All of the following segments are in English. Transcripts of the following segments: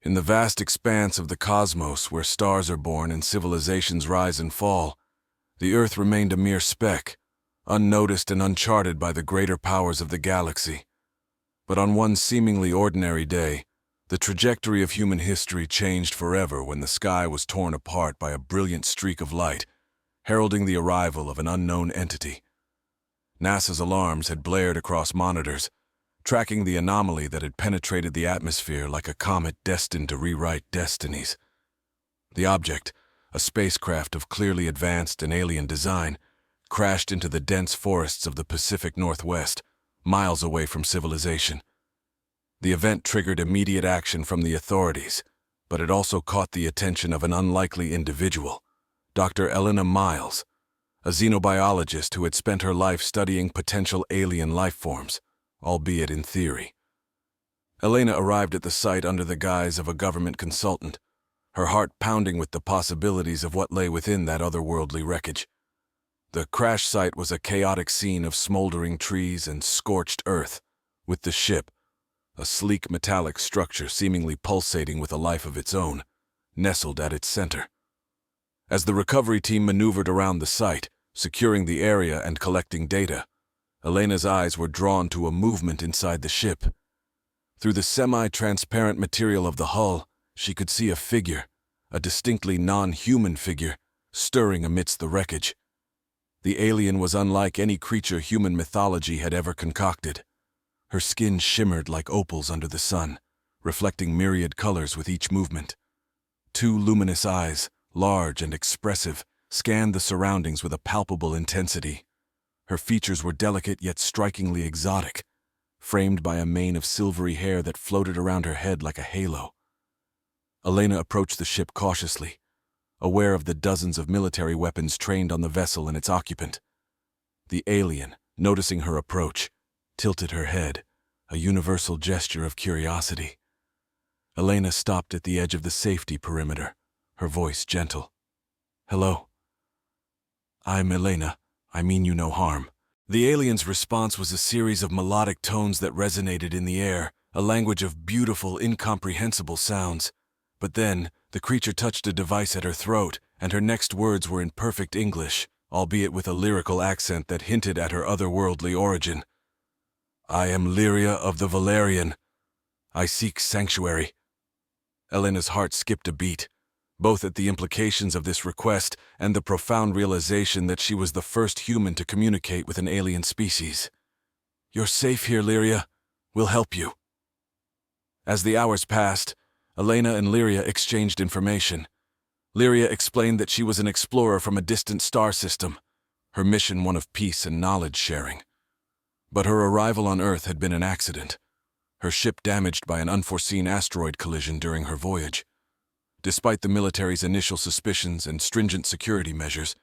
In the vast expanse of the cosmos where stars are born and civilizations rise and fall, the Earth remained a mere speck, unnoticed and uncharted by the greater powers of the galaxy. But on one seemingly ordinary day, the trajectory of human history changed forever when the sky was torn apart by a brilliant streak of light, heralding the arrival of an unknown entity. NASA's alarms had blared across monitors, tracking the anomaly that had penetrated the atmosphere like a comet destined to rewrite destinies. The object, a spacecraft of clearly advanced and alien design, crashed into the dense forests of the Pacific Northwest, miles away from civilization. The event triggered immediate action from the authorities, but it also caught the attention of an unlikely individual, Dr. Elena Miles, a xenobiologist who had spent her life studying potential alien life forms, albeit in theory. Elena arrived at the site under the guise of a government consultant, her heart pounding with the possibilities of what lay within that otherworldly wreckage. The crash site was a chaotic scene of smoldering trees and scorched earth, with the ship, a sleek metallic structure seemingly pulsating with a life of its own, nestled at its center. As the recovery team maneuvered around the site, securing the area and collecting data, Elena's eyes were drawn to a movement inside the ship. Through the semi-transparent material of the hull, she could see a figure, a distinctly non-human figure, stirring amidst the wreckage. The alien was unlike any creature human mythology had ever concocted. Her skin shimmered like opals under the sun, reflecting myriad colors with each movement. Two luminous eyes, large and expressive, scanned the surroundings with a palpable intensity. Her features were delicate yet strikingly exotic, framed by a mane of silvery hair that floated around her head like a halo. Elena approached the ship cautiously, aware of the dozens of military weapons trained on the vessel and its occupant. The alien, noticing her approach, tilted her head, a universal gesture of curiosity. Elena stopped at the edge of the safety perimeter, her voice gentle. "Hello." "I'm Elena. I mean you no harm." The alien's response was a series of melodic tones that resonated in the air, a language of beautiful, incomprehensible sounds. But then, the creature touched a device at her throat, and her next words were in perfect English, albeit with a lyrical accent that hinted at her otherworldly origin. "I am Lyria of the Valerian. I seek sanctuary." Elena's heart skipped a beat, both at the implications of this request and the profound realization that she was the first human to communicate with an alien species. "You're safe here, Lyria. We'll help you." As the hours passed, Elena and Lyria exchanged information. Lyria explained that she was an explorer from a distant star system, her mission one of peace and knowledge-sharing. But her arrival on Earth had been an accident, her ship damaged by an unforeseen asteroid collision during her voyage. Despite the military's initial suspicions and stringent security measures,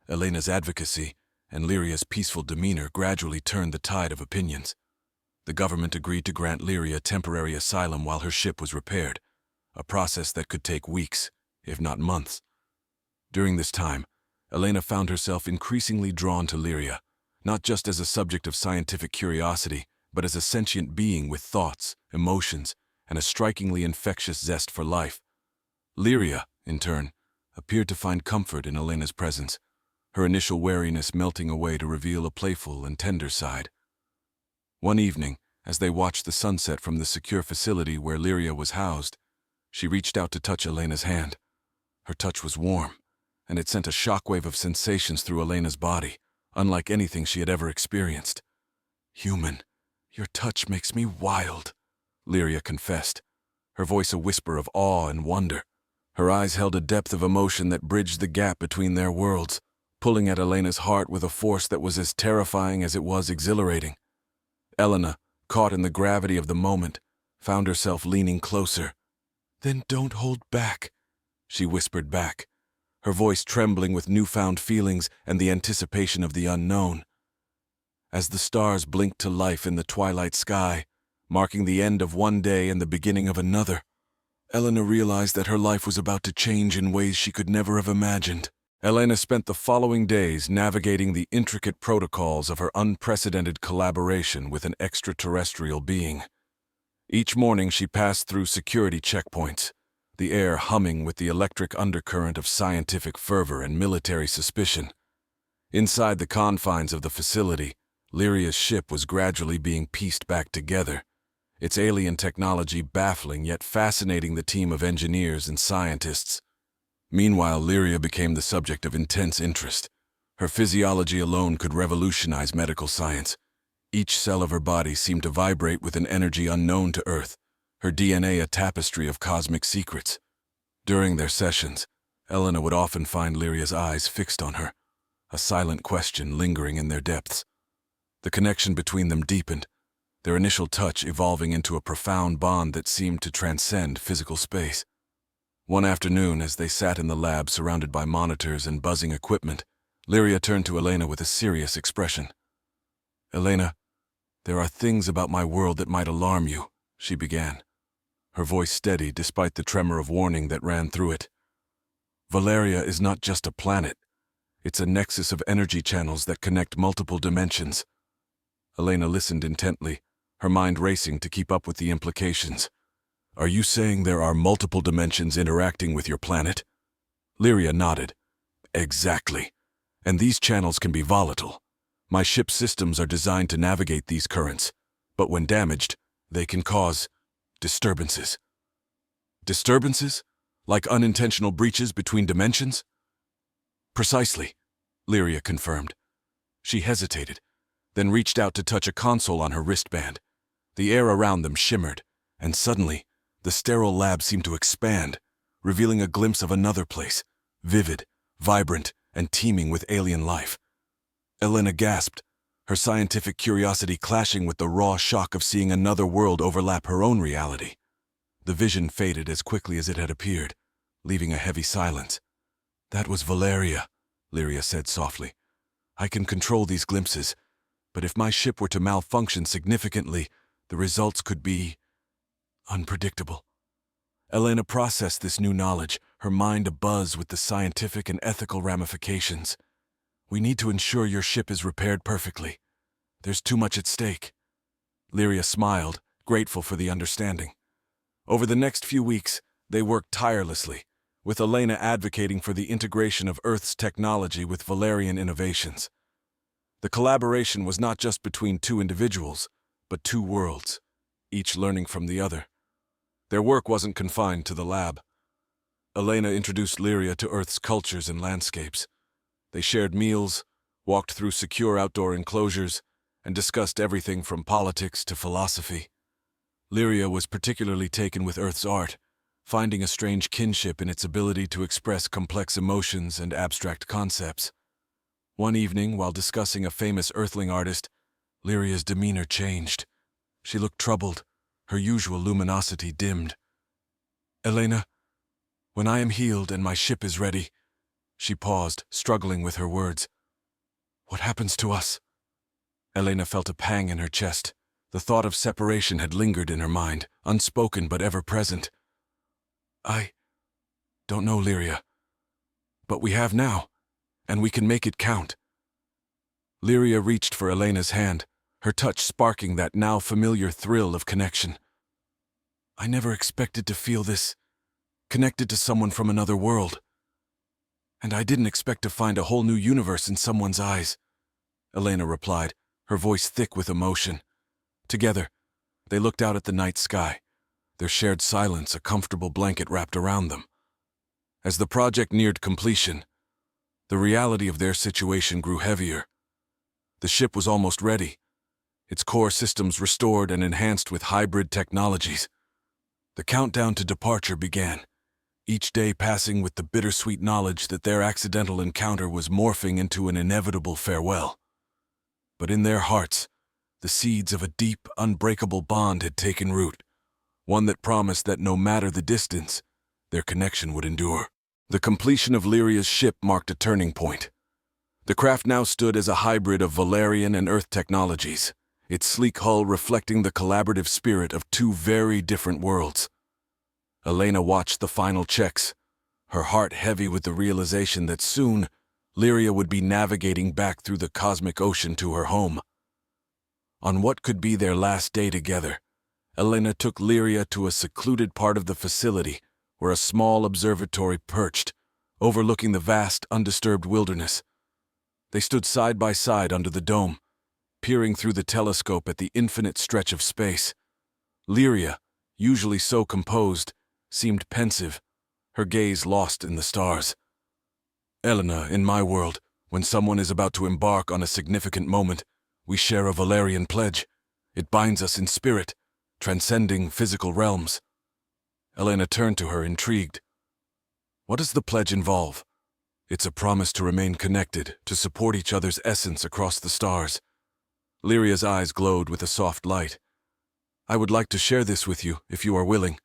Elena's advocacy and Lyria's peaceful demeanor gradually turned the tide of opinions. The government agreed to grant Lyria temporary asylum while her ship was repaired, a process that could take weeks, if not months. During this time, Elena found herself increasingly drawn to Lyria, not just as a subject of scientific curiosity, but as a sentient being with thoughts, emotions, and a strikingly infectious zest for life. Lyria, in turn, appeared to find comfort in Elena's presence, her initial wariness melting away to reveal a playful and tender side. One evening, as they watched the sunset from the secure facility where Lyria was housed, she reached out to touch Elena's hand. Her touch was warm, and it sent a shockwave of sensations through Elena's body, unlike anything she had ever experienced. "Human, your touch makes me wild," Lyria confessed, her voice a whisper of awe and wonder. Her eyes held a depth of emotion that bridged the gap between their worlds, pulling at Elena's heart with a force that was as terrifying as it was exhilarating. Elena, caught in the gravity of the moment, found herself leaning closer. "Then don't hold back," she whispered back, her voice trembling with newfound feelings and the anticipation of the unknown. As the stars blinked to life in the twilight sky, marking the end of one day and the beginning of another, Elena realized that her life was about to change in ways she could never have imagined. Elena spent the following days navigating the intricate protocols of her unprecedented collaboration with an extraterrestrial being. Each morning she passed through security checkpoints, the air humming with the electric undercurrent of scientific fervor and military suspicion. Inside the confines of the facility, Lyria's ship was gradually being pieced back together, its alien technology baffling yet fascinating the team of engineers and scientists. Meanwhile, Lyria became the subject of intense interest. Her physiology alone could revolutionize medical science. Each cell of her body seemed to vibrate with an energy unknown to Earth, her DNA a tapestry of cosmic secrets. During their sessions, Elena would often find Lyria's eyes fixed on her, a silent question lingering in their depths. The connection between them deepened, their initial touch evolving into a profound bond that seemed to transcend physical space. One afternoon, as they sat in the lab surrounded by monitors and buzzing equipment, Lyria turned to Elena with a serious expression. "Elena, there are things about my world that might alarm you," she began, her voice steady despite the tremor of warning that ran through it. "Valeria is not just a planet. It's a nexus of energy channels that connect multiple dimensions." Elena listened intently, her mind racing to keep up with the implications. "Are you saying there are multiple dimensions interacting with your planet?" Lyria nodded. "Exactly. And these channels can be volatile. My ship's systems are designed to navigate these currents, but when damaged, they can cause disturbances." "Disturbances? Like unintentional breaches between dimensions?" "Precisely," Lyria confirmed. She hesitated, then reached out to touch a console on her wristband. The air around them shimmered, and suddenly, the sterile lab seemed to expand, revealing a glimpse of another place, vivid, vibrant, and teeming with alien life. Elena gasped, her scientific curiosity clashing with the raw shock of seeing another world overlap her own reality. The vision faded as quickly as it had appeared, leaving a heavy silence. "That was Valeria," Lyria said softly. "I can control these glimpses, but if my ship were to malfunction significantly, the results could be unpredictable." Elena processed this new knowledge, her mind abuzz with the scientific and ethical ramifications. "We need to ensure your ship is repaired perfectly. There's too much at stake." Lyria smiled, grateful for the understanding. Over the next few weeks, they worked tirelessly, with Elena advocating for the integration of Earth's technology with Valerian innovations. The collaboration was not just between two individuals, but two worlds, each learning from the other. Their work wasn't confined to the lab. Elena introduced Lyria to Earth's cultures and landscapes. They shared meals, walked through secure outdoor enclosures, and discussed everything from politics to philosophy. Lyria was particularly taken with Earth's art, finding a strange kinship in its ability to express complex emotions and abstract concepts. One evening, while discussing a famous Earthling artist, Lyria's demeanor changed. She looked troubled, her usual luminosity dimmed. "Elena, when I am healed and my ship is ready," she paused, struggling with her words. "What happens to us?" Elena felt a pang in her chest. The thought of separation had lingered in her mind, unspoken but ever present. "I don't know, Lyria. But we have now, and we can make it count." Lyria reached for Elena's hand, her touch sparking that now familiar thrill of connection. "I never expected to feel this, connected to someone from another world. And I didn't expect to find a whole new universe in someone's eyes," Elena replied, her voice thick with emotion. Together, they looked out at the night sky, their shared silence a comfortable blanket wrapped around them. As the project neared completion, the reality of their situation grew heavier. The ship was almost ready, its core systems restored and enhanced with hybrid technologies. The countdown to departure began, each day passing with the bittersweet knowledge that their accidental encounter was morphing into an inevitable farewell. But in their hearts, the seeds of a deep, unbreakable bond had taken root, one that promised that no matter the distance, their connection would endure. The completion of Lyria's ship marked a turning point. The craft now stood as a hybrid of Valerian and Earth technologies, its sleek hull reflecting the collaborative spirit of two very different worlds. Elena watched the final checks, her heart heavy with the realization that soon, Lyria would be navigating back through the cosmic ocean to her home. On what could be their last day together, Elena took Lyria to a secluded part of the facility where a small observatory perched, overlooking the vast, undisturbed wilderness. They stood side by side under the dome, peering through the telescope at the infinite stretch of space. Lyria, usually so composed, seemed pensive, her gaze lost in the stars. Elena, in my world, when someone is about to embark on a significant moment, we share a Valerian pledge. It binds us in spirit, transcending physical realms. Elena turned to her, intrigued. What does the pledge involve? It's a promise to remain connected, to support each other's essence across the stars. Lyria's eyes glowed with a soft light. I would like to share this with you, if you are willing.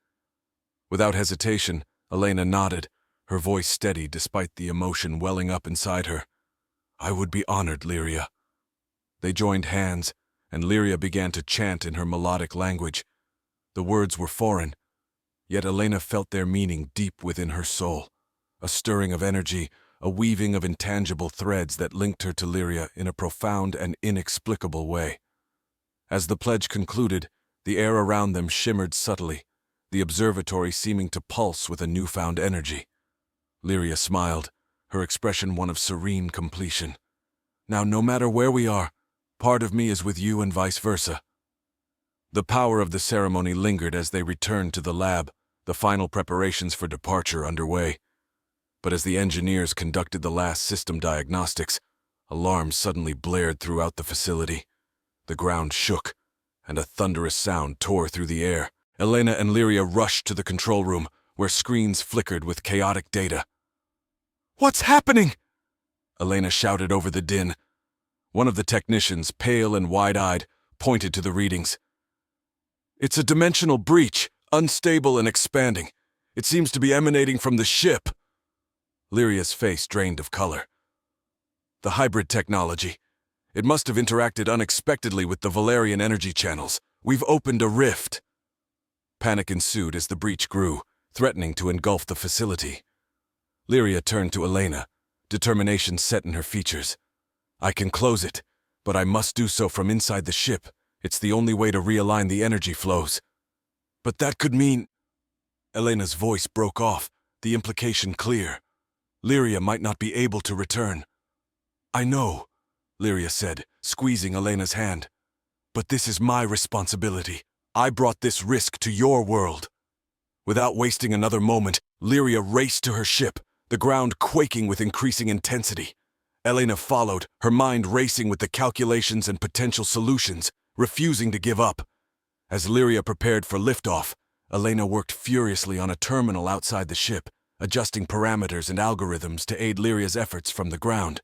Without hesitation, Elena nodded, her voice steady despite the emotion welling up inside her. I would be honored, Lyria. They joined hands, and Lyria began to chant in her melodic language. The words were foreign, yet Elena felt their meaning deep within her soul. A stirring of energy, a weaving of intangible threads that linked her to Lyria in a profound and inexplicable way. As the pledge concluded, the air around them shimmered subtly, the observatory seeming to pulse with a newfound energy. Lyria smiled, her expression one of serene completion. Now, no matter where we are, part of me is with you and vice versa. The power of the ceremony lingered as they returned to the lab, the final preparations for departure underway. But as the engineers conducted the last system diagnostics, alarms suddenly blared throughout the facility. The ground shook, and a thunderous sound tore through the air. Elena and Lyria rushed to the control room, where screens flickered with chaotic data. What's happening? Elena shouted over the din. One of the technicians, pale and wide-eyed, pointed to the readings. It's a dimensional breach, unstable and expanding. It seems to be emanating from the ship. Lyria's face drained of color. The hybrid technology. It must have interacted unexpectedly with the Valerian energy channels. We've opened a rift. Panic ensued as the breach grew, threatening to engulf the facility. Lyria turned to Elena, determination set in her features. I can close it, but I must do so from inside the ship. It's the only way to realign the energy flows. But that could mean... Elena's voice broke off, the implication clear. Lyria might not be able to return. I know, Lyria said, squeezing Elena's hand. But this is my responsibility. I brought this risk to your world. Without wasting another moment, Lyria raced to her ship, the ground quaking with increasing intensity. Elena followed, her mind racing with the calculations and potential solutions, refusing to give up. As Lyria prepared for liftoff, Elena worked furiously on a terminal outside the ship, adjusting parameters and algorithms to aid Lyria's efforts from the ground.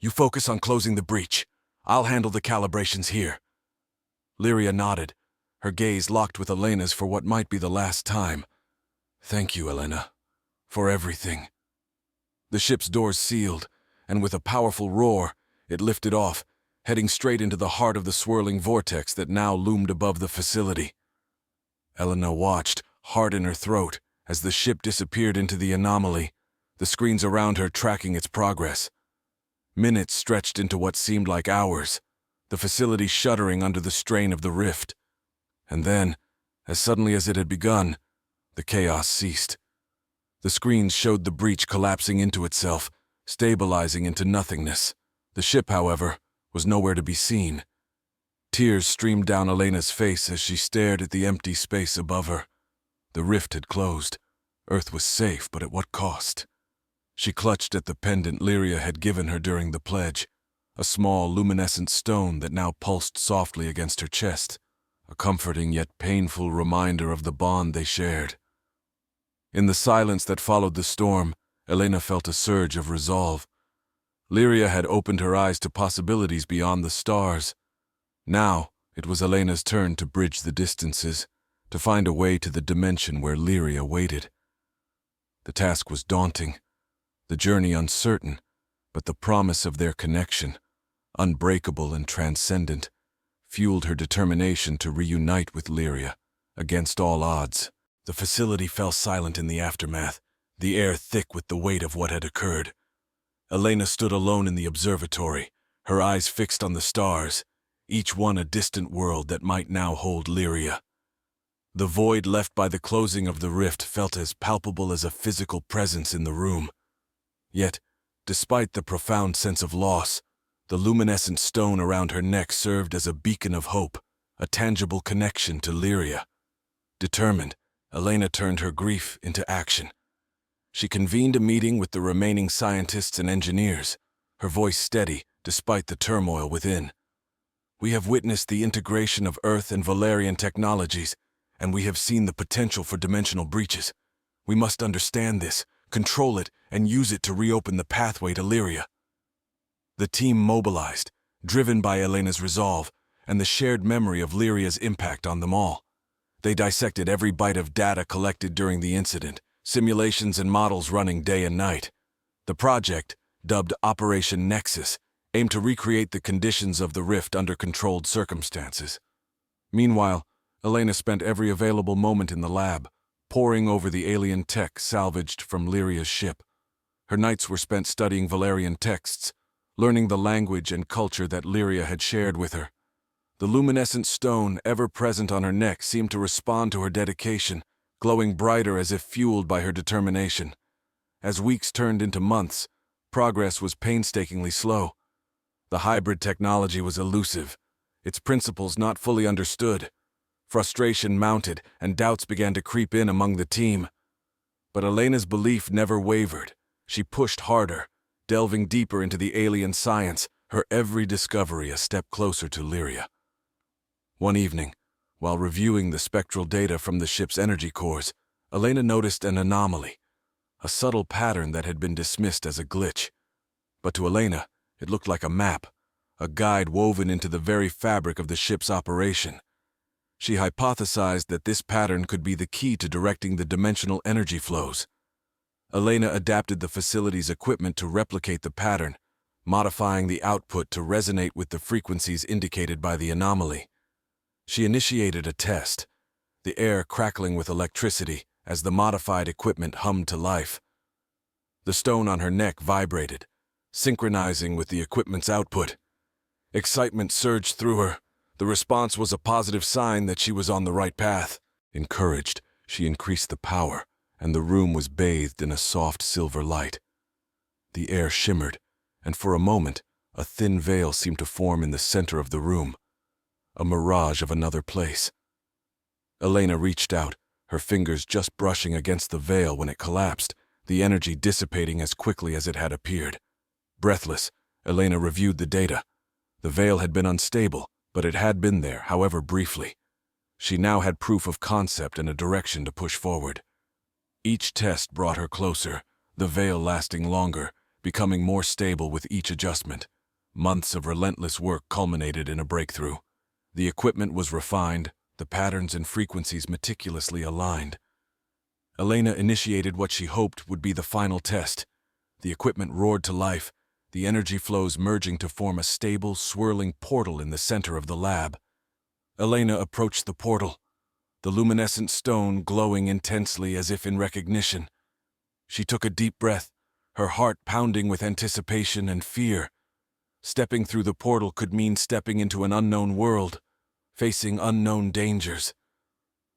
You focus on closing the breach. I'll handle the calibrations here. Lyria nodded, her gaze locked with Elena's for what might be the last time. Thank you, Elena, for everything. The ship's doors sealed, and with a powerful roar, it lifted off, heading straight into the heart of the swirling vortex that now loomed above the facility. Elena watched, heart in her throat, as the ship disappeared into the anomaly, the screens around her tracking its progress. Minutes stretched into what seemed like hours, the facility shuddering under the strain of the rift. And then, as suddenly as it had begun, the chaos ceased. The screens showed the breach collapsing into itself, stabilizing into nothingness. The ship, however, was nowhere to be seen. Tears streamed down Elena's face as she stared at the empty space above her. The rift had closed. Earth was safe, but at what cost? She clutched at the pendant Lyria had given her during the pledge, a small, luminescent stone that now pulsed softly against her chest, a comforting yet painful reminder of the bond they shared. In the silence that followed the storm, Elena felt a surge of resolve. Lyria had opened her eyes to possibilities beyond the stars. Now, it was Elena's turn to bridge the distances, to find a way to the dimension where Lyria waited. The task was daunting, the journey uncertain, but the promise of their connection, unbreakable and transcendent, fueled her determination to reunite with Lyria, against all odds. The facility fell silent in the aftermath, the air thick with the weight of what had occurred. Elena stood alone in the observatory, her eyes fixed on the stars, each one a distant world that might now hold Lyria. The void left by the closing of the rift felt as palpable as a physical presence in the room. Yet, despite the profound sense of loss, the luminescent stone around her neck served as a beacon of hope, a tangible connection to Lyria. Determined, Elena turned her grief into action. She convened a meeting with the remaining scientists and engineers, her voice steady despite the turmoil within. "We have witnessed the integration of Earth and Valerian technologies, and we have seen the potential for dimensional breaches. We must understand this, control it, and use it to reopen the pathway to Lyria." The team mobilized, driven by Elena's resolve and the shared memory of Lyria's impact on them all. They dissected every byte of data collected during the incident, simulations and models running day and night. The project, dubbed Operation Nexus, aimed to recreate the conditions of the rift under controlled circumstances. Meanwhile, Elena spent every available moment in the lab, poring over the alien tech salvaged from Lyria's ship. Her nights were spent studying Valerian texts, learning the language and culture that Lyria had shared with her. The luminescent stone ever present on her neck seemed to respond to her dedication, glowing brighter as if fueled by her determination. As weeks turned into months, progress was painstakingly slow. The hybrid technology was elusive, its principles not fully understood. Frustration mounted, and doubts began to creep in among the team. But Elena's belief never wavered. She pushed harder, delving deeper into the alien science, her every discovery a step closer to Lyria. One evening, while reviewing the spectral data from the ship's energy cores, Elena noticed an anomaly, a subtle pattern that had been dismissed as a glitch. But to Elena, it looked like a map, a guide woven into the very fabric of the ship's operation. She hypothesized that this pattern could be the key to directing the dimensional energy flows. Elena adapted the facility's equipment to replicate the pattern, modifying the output to resonate with the frequencies indicated by the anomaly. She initiated a test, the air crackling with electricity as the modified equipment hummed to life. The stone on her neck vibrated, synchronizing with the equipment's output. Excitement surged through her. The response was a positive sign that she was on the right path. Encouraged, she increased the power, and the room was bathed in a soft silver light. The air shimmered, and for a moment, a thin veil seemed to form in the center of the room, a mirage of another place. Elena reached out, her fingers just brushing against the veil when it collapsed, the energy dissipating as quickly as it had appeared. Breathless, Elena reviewed the data. The veil had been unstable, but it had been there, however briefly. She now had proof of concept and a direction to push forward. Each test brought her closer, the veil lasting longer, becoming more stable with each adjustment. Months of relentless work culminated in a breakthrough. The equipment was refined, the patterns and frequencies meticulously aligned. Elena initiated what she hoped would be the final test. The equipment roared to life, the energy flows merging to form a stable, swirling portal in the center of the lab. Elena approached the portal, the luminescent stone glowing intensely as if in recognition. She took a deep breath, her heart pounding with anticipation and fear. Stepping through the portal could mean stepping into an unknown world, facing unknown dangers.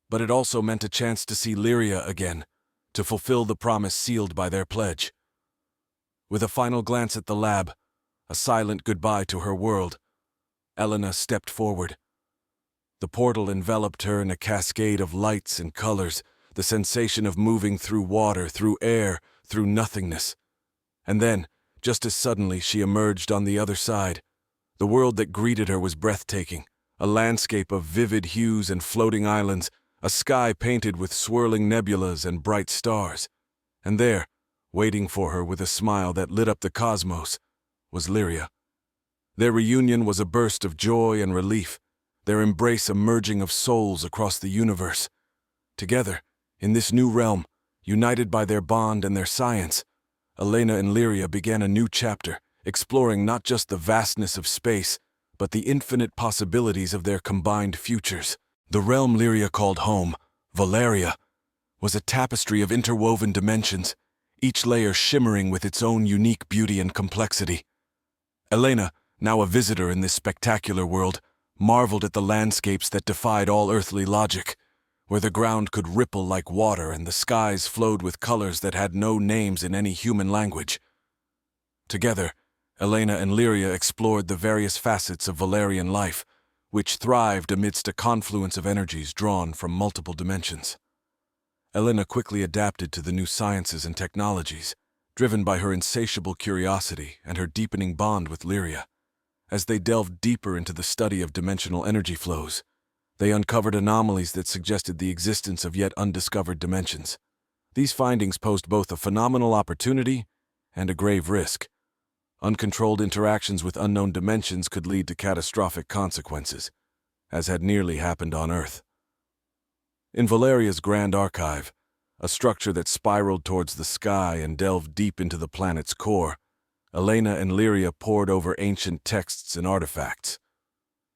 But it also meant a chance to see Lyria again, to fulfill the promise sealed by their pledge. With a final glance at the lab, a silent goodbye to her world, Elena stepped forward. The portal enveloped her in a cascade of lights and colors, the sensation of moving through water, through air, through nothingness. And then, just as suddenly, she emerged on the other side. The world that greeted her was breathtaking, a landscape of vivid hues and floating islands, a sky painted with swirling nebulas and bright stars. And there, waiting for her with a smile that lit up the cosmos, was Lyria. Their reunion was a burst of joy and relief, their embrace a merging of souls across the universe. Together, in this new realm, united by their bond and their science, Elena and Lyria began a new chapter, exploring not just the vastness of space, but the infinite possibilities of their combined futures. The realm Lyria called home, Valeria, was a tapestry of interwoven dimensions, each layer shimmering with its own unique beauty and complexity. Elena, now a visitor in this spectacular world, marveled at the landscapes that defied all earthly logic. where the ground could ripple like water and the skies flowed with colors that had no names in any human language. Together, Elena and Lyria explored the various facets of Valerian life, which thrived amidst a confluence of energies drawn from multiple dimensions. Elena quickly adapted to the new sciences and technologies, driven by her insatiable curiosity and her deepening bond with Lyria. As they delved deeper into the study of dimensional energy flows, they uncovered anomalies that suggested the existence of yet undiscovered dimensions. These findings posed both a phenomenal opportunity and a grave risk. Uncontrolled interactions with unknown dimensions could lead to catastrophic consequences, as had nearly happened on Earth. In Valeria's Grand Archive, a structure that spiraled towards the sky and delved deep into the planet's core, Elena and Lyria pored over ancient texts and artifacts.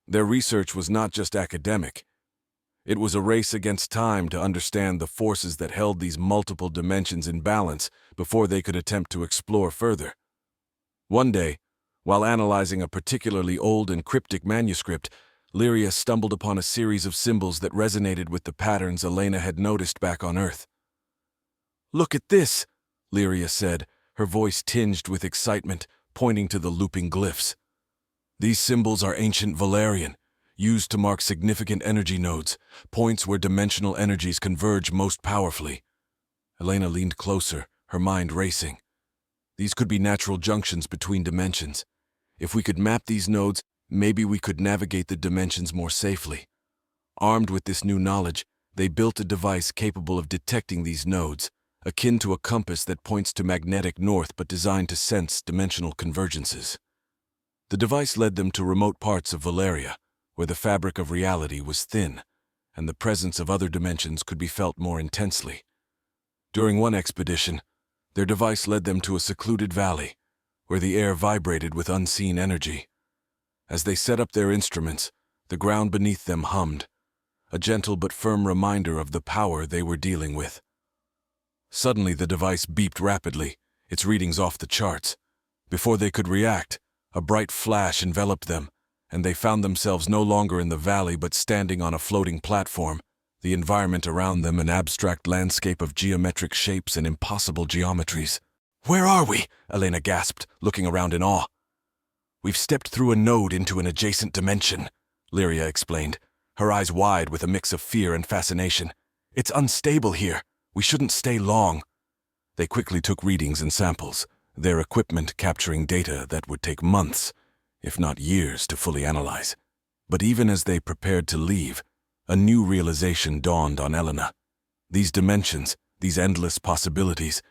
Their research was not just academic. It was a race against time to understand the forces that held these multiple dimensions in balance before they could attempt to explore further. One day, while analyzing a particularly old and cryptic manuscript, Lyria stumbled upon a series of symbols that resonated with the patterns Elena had noticed back on Earth. "Look at this," Lyria said, her voice tinged with excitement, pointing to the looping glyphs. "These symbols are ancient Valerian, used to mark significant energy nodes, points where dimensional energies converge most powerfully." Elena leaned closer, her mind racing. These could be natural junctions between dimensions. If we could map these nodes, maybe we could navigate the dimensions more safely. Armed with this new knowledge, they built a device capable of detecting these nodes, akin to a compass that points to magnetic north but designed to sense dimensional convergences. The device led them to remote parts of Valeria, where the fabric of reality was thin, and the presence of other dimensions could be felt more intensely. During one expedition, their device led them to a secluded valley, where the air vibrated with unseen energy. As they set up their instruments, the ground beneath them hummed, a gentle but firm reminder of the power they were dealing with. Suddenly the device beeped rapidly, its readings off the charts. Before they could react, a bright flash enveloped them, and they found themselves no longer in the valley but standing on a floating platform, the environment around them an abstract landscape of geometric shapes and impossible geometries. "Where are we?" Elena gasped, looking around in awe. "We've stepped through a node into an adjacent dimension," Lyria explained, her eyes wide with a mix of fear and fascination. "It's unstable here. We shouldn't stay long." They quickly took readings and samples, their equipment capturing data that would take months, if not years, to fully analyze. But even as they prepared to leave, a new realization dawned on Elena. These dimensions, these endless possibilities,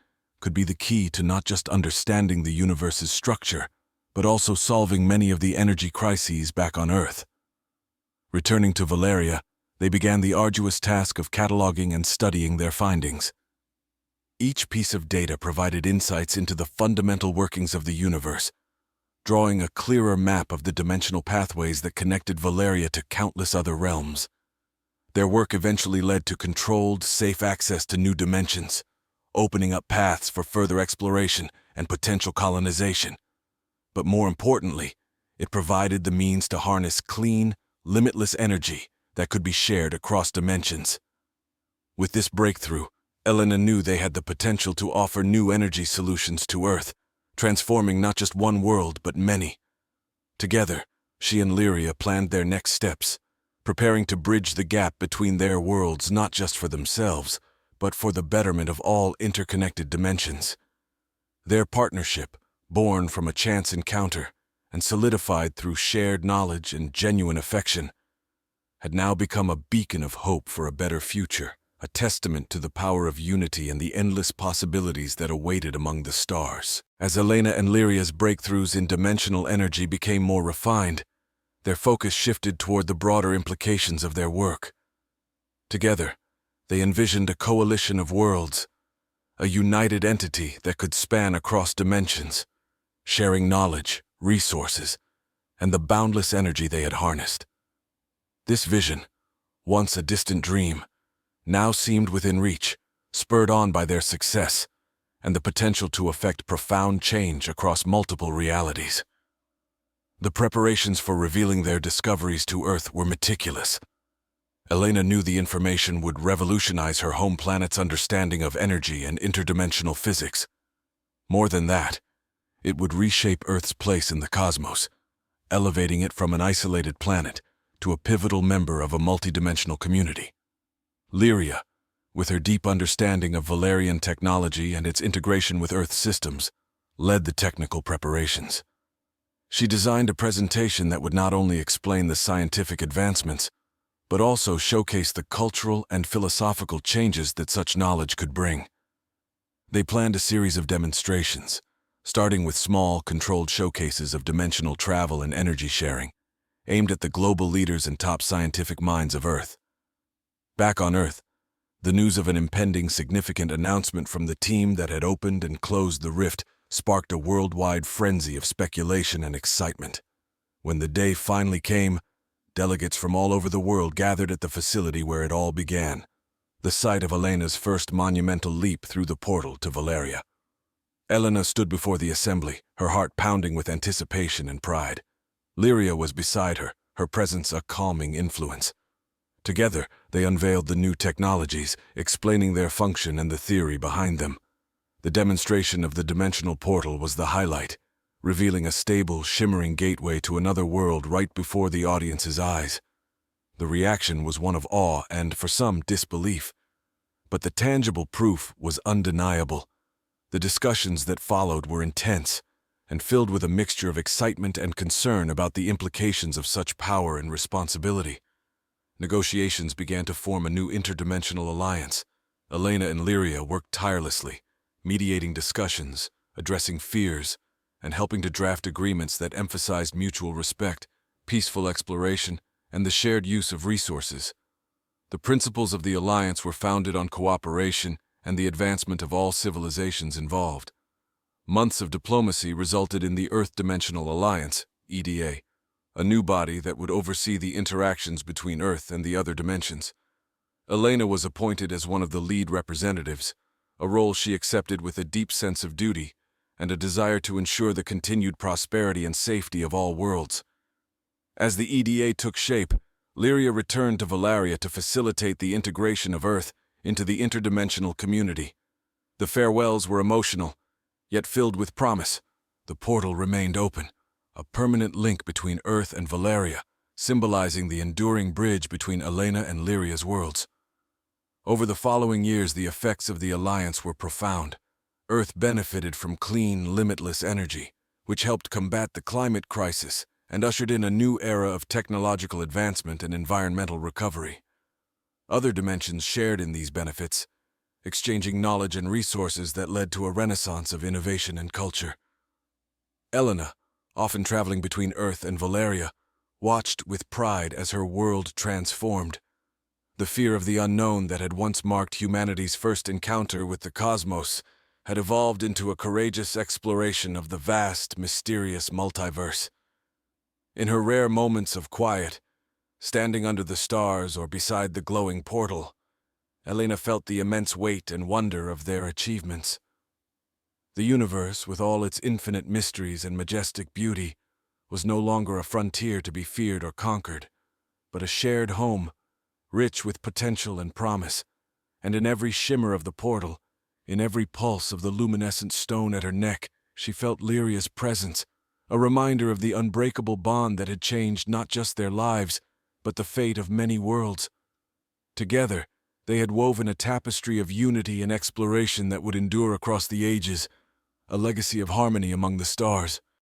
could be the key to not just understanding the universe's structure, but also solving many of the energy crises back on Earth. Returning to Valeria, they began the arduous task of cataloging and studying their findings. Each piece of data provided insights into the fundamental workings of the universe, drawing a clearer map of the dimensional pathways that connected Valeria to countless other realms. Their work eventually led to controlled, safe access to new dimensions, opening up paths for further exploration and potential colonization. But more importantly, it provided the means to harness clean, limitless energy that could be shared across dimensions. With this breakthrough, Elena knew they had the potential to offer new energy solutions to Earth, transforming not just one world but many. Together, she and Lyria planned their next steps, preparing to bridge the gap between their worlds not just for themselves, but for the betterment of all interconnected dimensions. Their partnership, born from a chance encounter and solidified through shared knowledge and genuine affection, had now become a beacon of hope for a better future, a testament to the power of unity and the endless possibilities that awaited among the stars. As Elena and Lyria's breakthroughs in dimensional energy became more refined, their focus shifted toward the broader implications of their work. Together, they envisioned a coalition of worlds, a united entity that could span across dimensions, sharing knowledge, resources, and the boundless energy they had harnessed. This vision, once a distant dream, now seemed within reach, spurred on by their success and the potential to effect profound change across multiple realities. The preparations for revealing their discoveries to Earth were meticulous. Elena knew the information would revolutionize her home planet's understanding of energy and interdimensional physics. More than that, it would reshape Earth's place in the cosmos, elevating it from an isolated planet to a pivotal member of a multidimensional community. Lyria, with her deep understanding of Valerian technology and its integration with Earth's systems, led the technical preparations. She designed a presentation that would not only explain the scientific advancements, but also showcase the cultural and philosophical changes that such knowledge could bring. They planned a series of demonstrations, starting with small, controlled showcases of dimensional travel and energy sharing, aimed at the global leaders and top scientific minds of Earth. Back on Earth, the news of an impending significant announcement from the team that had opened and closed the rift sparked a worldwide frenzy of speculation and excitement. When the day finally came, delegates from all over the world gathered at the facility where it all began, the site of Elena's first monumental leap through the portal to Valeria. Elena stood before the assembly, her heart pounding with anticipation and pride. Lyria was beside her, her presence a calming influence. Together, they unveiled the new technologies, explaining their function and the theory behind them. The demonstration of the dimensional portal was the highlight, revealing a stable, shimmering gateway to another world right before the audience's eyes. The reaction was one of awe and, for some, disbelief. But the tangible proof was undeniable. The discussions that followed were intense and filled with a mixture of excitement and concern about the implications of such power and responsibility. Negotiations began to form a new interdimensional alliance. Elena and Lyria worked tirelessly, mediating discussions, addressing fears, and helping to draft agreements that emphasized mutual respect, peaceful exploration, and the shared use of resources. The principles of the alliance were founded on cooperation and the advancement of all civilizations involved. Months of diplomacy resulted in the Earth Dimensional Alliance, EDA, a new body that would oversee the interactions between Earth and the other dimensions. Elena was appointed as one of the lead representatives, a role she accepted with a deep sense of duty and a desire to ensure the continued prosperity and safety of all worlds. As the EDA took shape, Lyria returned to Valeria to facilitate the integration of Earth into the interdimensional community. The farewells were emotional, yet filled with promise. The portal remained open, a permanent link between Earth and Valeria, symbolizing the enduring bridge between Elena and Lyria's worlds. Over the following years, the effects of the alliance were profound. Earth benefited from clean, limitless energy, which helped combat the climate crisis and ushered in a new era of technological advancement and environmental recovery. Other dimensions shared in these benefits, exchanging knowledge and resources that led to a renaissance of innovation and culture. Elena, often traveling between Earth and Valeria, watched with pride as her world transformed. The fear of the unknown that had once marked humanity's first encounter with the cosmos had evolved into a courageous exploration of the vast, mysterious multiverse. In her rare moments of quiet, standing under the stars or beside the glowing portal, Elena felt the immense weight and wonder of their achievements. The universe, with all its infinite mysteries and majestic beauty, was no longer a frontier to be feared or conquered, but a shared home, rich with potential and promise. And in every shimmer of the portal, in every pulse of the luminescent stone at her neck, she felt Lyria's presence, a reminder of the unbreakable bond that had changed not just their lives, but the fate of many worlds. Together, they had woven a tapestry of unity and exploration that would endure across the ages, a legacy of harmony among the stars.